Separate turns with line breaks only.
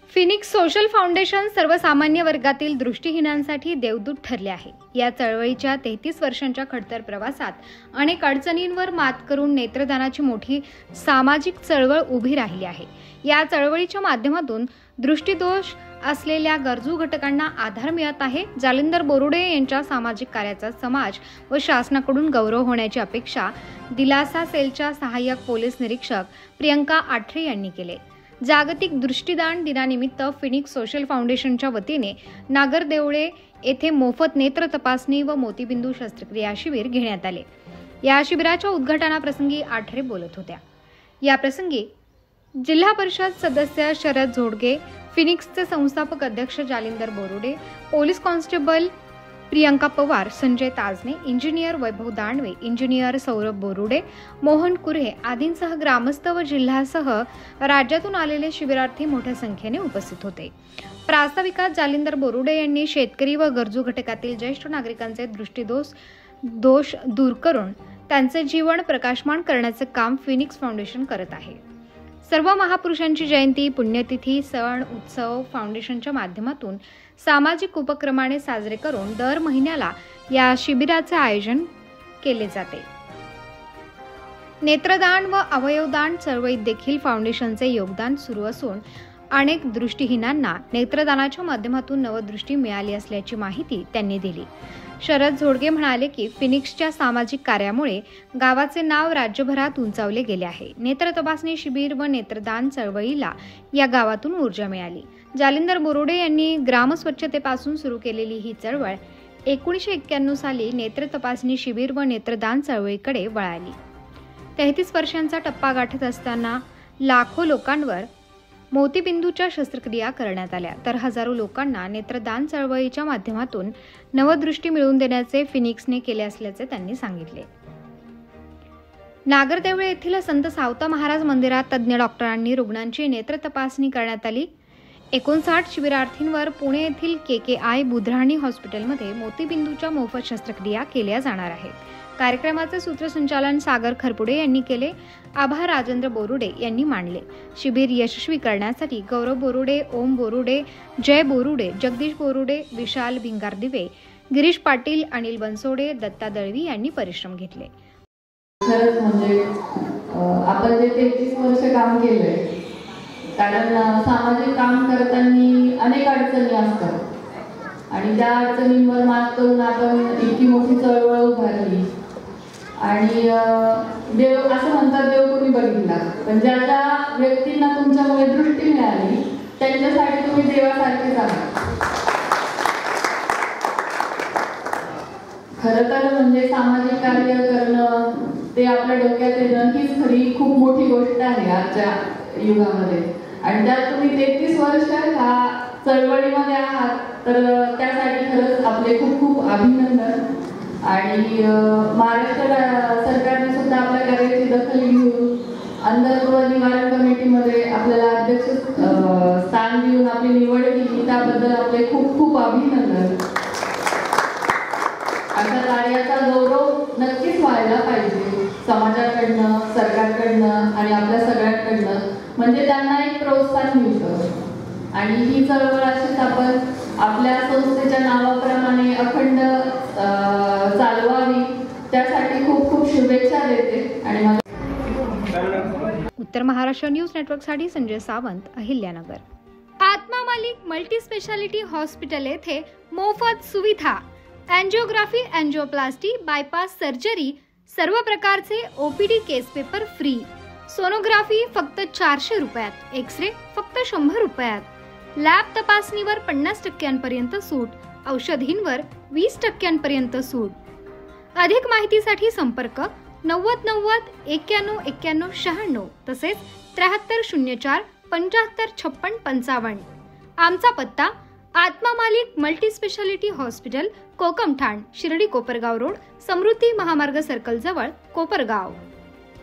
Phoenix social foundation सर्वसामान्य वर्गातील दृष्टिहीनांसाठी देवदूत ठरले आहे। या चळवळीच्या 33 वर्षांच्या खडतर प्रवासात अनेक अडचणींवर मात करून नेत्रदानाची मोठी सामाजिक चळवळ उभी राहिली आहे। या चळवळीच्या माध्यमातून दृष्टिदोष असलेल्या गरजू घटकांना आधार मिळत आहे। जालिंदर बोरुडे यांच्या सामाजिक कार्याचा समाज व शासनाकडून गौरव होण्याची अपेक्षा दिलासा सेलच्या सहाय्यक पोलीस निरीक्षक प्रियंका आठरे यांनी केले। जागतिक दृष्टिदान दिनानिमित्त फिनिक्स सोशल फाउंडेशनच्या वतीने नागरदेवळे येथे मोफत नेत्र तपासणी व मोतीबिंदू शस्त्रक्रिया शिबिर घेण्यात आले। या शिबिराच्या उद्घाटनाप्रसंगी आठरे बोलत होत्या। या प्रसंगी जिल्हा परिषद सदस्य शरद झोडगे, फिनिक्सचे संस्थापक अध्यक्ष Jalindar Borude, police constable Priyanka Pawar, Sanjay Tajne, engineer Vaibhav Dandwe, engineer Saurabh Borude, Mohan Kurhe आदींसह ग्रामस्थ व जिल्ह्यासह राज्यातून आलेले शिबिरार्थी मोठ्या संख्येने उपस्थित होते। प्रास्ताविकात जालिंदर बोरुडे यांनी शेतकरी व गरजू घटकातील ज्येष्ठ नागरिकांचे दृष्टिदोष दूर करून त्यांचे जीवन प्रकाशमान करण्याचे काम फिनिक्स फाउंडेशन करत आहे। सर्व महापुरुषांची जयंती, पुण्यतिथी, सण, उत्सव फाउंडेशनच्या माध्यमातून सामाजिक उपक्रमाने साजरे करून दर महिन्याला या शिबिराचे आयोजन केले जाते। नेत्रदान व अवयवदान चळवळीत देखील फाउंडेशनचे योगदान सुरू असून अनेक दृष्टिहीनांना नेत्रदानाच्या माध्यमातून नवदृष्टी मिळाली असल्याची माहिती त्यांनी दिली। शरद झोडगे म्हणाले की फिनिक्सच्या सामाजिक कार्यामुळे गावाचे नाव राज्यभरात उंचावले गेले आहे। नेत्र तपासणी शिबिर व नेत्रदान चळवळीला या गावातून ऊर्जा मिळाली। जालिंदर बोरुडे यांनी ग्रामस्वच्छतेपासून सुरू केलेली ही चळवळ 1991 साली नेत्र तपासणी शिबिर व नेत्रदान चळवळीकडे वळाली। 33 वर्षांचा टप्पा गाठत असताना लाखो लोकांवर मोतीबिंदूच्या शस्त्रक्रिया करण्यात आल्या, तर हजारो लोकांना नेत्रदान चळवळीच्या माध्यमातून नवदृष्टी मिळवून देण्याचे फिनिक्सने केले असल्याचे त्यांनी सांगितले। नागरदेवळे येथील संत सावता महाराज मंदिरात तज्ज्ञ डॉक्टरांनी रुग्णांची नेत्र तपासणी करण्यात आली। 59 शिबिरार्थींवर पुणे येथील KKI बुधराणी हॉस्पिटलमध्ये मोतीबिंदूच्या मोफत शस्त्रक्रिया केल्या जाणार आहेत। कार्यक्रमाचे सूत्रसंचालन सागर खरपुडे यांनी केले। आभार राजेंद्र बोरुडे यांनी मानले। शिबिर यशस्वी करण्यासाठी गौरव बोरुडे, ओम बोरुडे, जय बोरुडे, जगदीश बोरुडे, विशाल भिंगारदिवे, गिरीश पाटील, अनिल बनसोडे, दत्ता दळवी यांनी परिश्रम घेतले।
खरंच म्हणजे आपण जे 33 वर्ष काम केलंय, कारण सामाजिक काम करताना अनेक अडचणी असतात आणि त्या अडचणींवर मात करून आपण इतकी मोठी चळवळ उभारली आणि देव असं म्हणतात, देव कोणी बघितला, पण ज्या ज्या व्यक्तींना तुमच्यामुळे दृष्टी मिळाली त्यांच्यासाठी तुम्ही देवासारखेच आहात। खरं तर म्हणजे सामाजिक कार्य करणं, ते आपल्या डोक्यात येणं हीच खरी खूप मोठी गोष्ट आहे आजच्या युगामध्ये, आणि त्यात तुम्ही 33 वर्ष ह्या चळवळीमध्ये आहात, तर त्यासाठी खरंच आपले खूप खूप अभिनंदन। आणि महाराष्ट्र सरकारने सुद्धा आपल्या कार्याची दखल घेऊन अंधत्व निवारण कमिटीमध्ये आपल्याला अध्यक्ष स्थान देऊन आपली निवड केली, त्याबद्दल आपले खूप खूप अभिनंदन। अशा कार्याचा गौरव नक्कीच व्हायला पाहिजे समाजाकडनं, सरकारकडनं आणि आपल्या सगळ्यांकडनं, म्हणजे त्यांना एक प्रोत्साहन मिळतं। आणि ही चळवळ अशीच आपण आपल्या संस्थेच्या नावाप्रमाणे अखंड चालवावी, त्यासाठी खूप खूप शुभेच्छा देते। आणि
उत्तर महाराष्ट्र न्यूज नेटवर्कसाठी संजय सावंत, अहिल्यानगर। आत्मा मालिक मल्टी स्पेशालिटी हॉस्पिटल येथे मोफत सुविधा, एंजिओग्राफी, एंजिओप्लास्टी, बायपास सर्जरी, सर्व प्रकारचे OPD केस पेपर फ्री, सोनोग्राफी फक्त 400 रुपयात, एक्सरे फक्त 100 रुपयात, लॅब तपासणीवर 50% सूट, औषधींवर 20% सूट। अधिक माहितीसाठी संपर्क 90 90 91 91 96 तसेच 7304 75 56 55। आमचा पत्ता Atma Malik multi speciality hospital, Kokamthan, Shirdi Kopargaon road, Samruddhi Mahamarg circle जवळ, कोपरगाव।